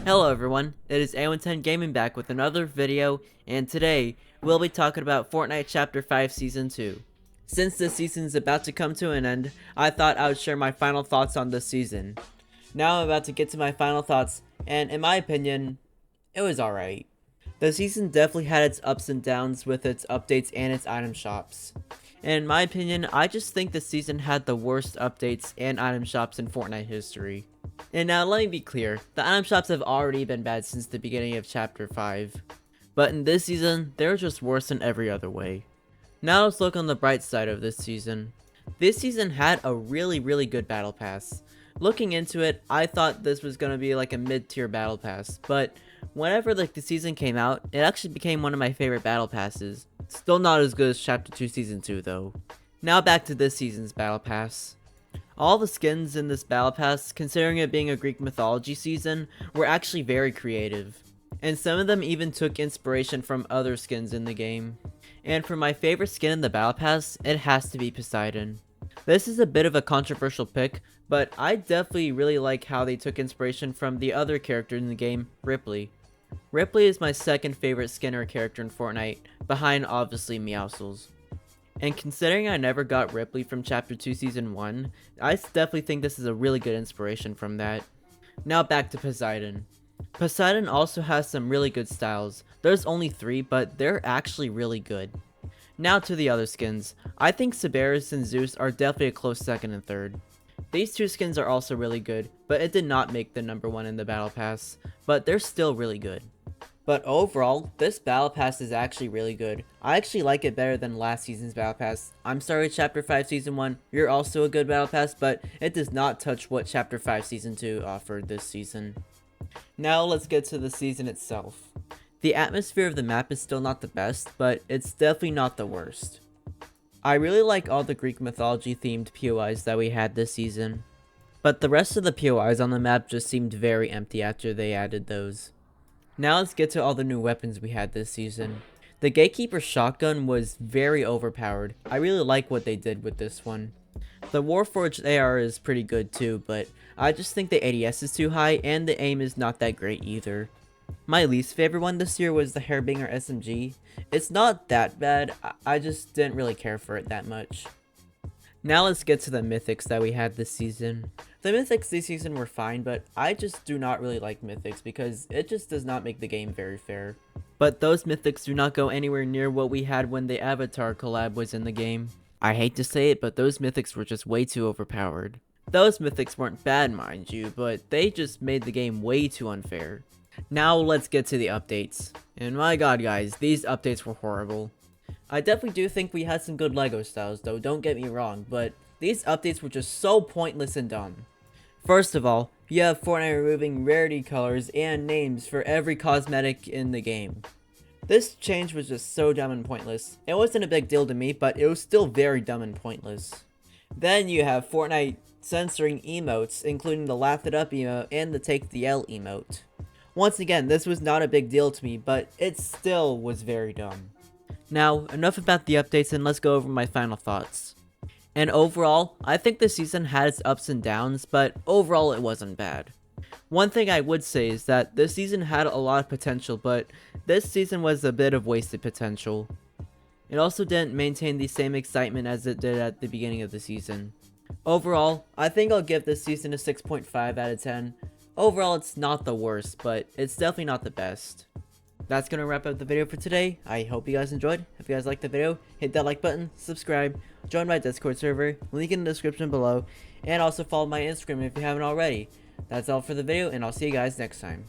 Hello everyone, it is A110 Gaming back with another video, and today we'll be talking about Fortnite Chapter 5 Season 2. Since this season is about to come to an end, I thought I would share my final thoughts on this season. Now I'm about to get to my final thoughts, and in my opinion, it was alright. The season definitely had its ups and downs with its updates and its item shops. And in my opinion, I just think the season had the worst updates and item shops in Fortnite history. And now let me be clear, the item shops have already been bad since the beginning of Chapter 5. But in this season, they're just worse in every other way. Now let's look on the bright side of this season. This season had a really good battle pass. Looking into it, I thought this was going to be like a mid-tier battle pass, but whenever the season came out, it actually became one of my favorite battle passes. Still not as good as Chapter 2 Season 2 though. Now back to this season's battle pass. All the skins in this battle pass, considering it being a Greek mythology season, were actually very creative. And some of them even took inspiration from other skins in the game. And for my favorite skin in the battle pass, it has to be Poseidon. This is a bit of a controversial pick, but I definitely really like how they took inspiration from the other character in the game, Ripley. Ripley is my second favorite skin or character in Fortnite, behind obviously Meowscles. And considering I never got Ripley from Chapter 2 Season 1, I definitely think this is a really good inspiration from that. Now back to Poseidon. Poseidon also has some really good styles. There's only 3, but they're actually really good. Now to the other skins. I think Cerberus and Zeus are definitely a close second and third. These two skins are also really good, but it did not make the number 1 in the Battle Pass, but they're still really good. But overall, this Battle Pass is actually really good. I actually like it better than last season's Battle Pass. I'm sorry Chapter 5 Season 1, you're also a good Battle Pass, but it does not touch what Chapter 5 Season 2 offered this season. Now let's get to the season itself. The atmosphere of the map is still not the best, but it's definitely not the worst. I really like all the Greek mythology themed POIs that we had this season, but the rest of the POIs on the map just seemed very empty after they added those. Now let's get to all the new weapons we had this season. The Gatekeeper shotgun was very overpowered. I really like what they did with this one. The Warforged AR is pretty good too, but I just think the ADS is too high and the aim is not that great either. My least favorite one this year was the Hairbinger SMG. It's not that bad, I just didn't really care for it that much. Now let's get to the mythics that we had this season. The mythics this season were fine, but I just do not really like mythics because it just does not make the game very fair. But those mythics do not go anywhere near what we had when the Avatar collab was in the game. I hate to say it, but those mythics were just way too overpowered. Those mythics weren't bad, mind you, but they just made the game way too unfair. Now let's get to the updates. And my god guys, these updates were horrible. I definitely do think we had some good LEGO styles though, don't get me wrong, but these updates were just so pointless and dumb. First of all, you have Fortnite removing rarity colors and names for every cosmetic in the game. This change was just so dumb and pointless. It wasn't a big deal to me, but it was still very dumb and pointless. Then you have Fortnite censoring emotes, including the Laugh It Up emote and the Take the L emote. Once again, this was not a big deal to me, but it still was very dumb. Now, enough about the updates and let's go over my final thoughts. And overall, I think the season had its ups and downs, but overall it wasn't bad. One thing I would say is that this season had a lot of potential, but this season was a bit of wasted potential. It also didn't maintain the same excitement as it did at the beginning of the season. Overall, I think I'll give this season a 6.5 out of 10. Overall, it's not the worst, but it's definitely not the best. That's going to wrap up the video for today. I hope you guys enjoyed. If you guys liked the video, hit that like button, subscribe, join my Discord server, link in the description below, and also follow my Instagram if you haven't already. That's all for the video, and I'll see you guys next time.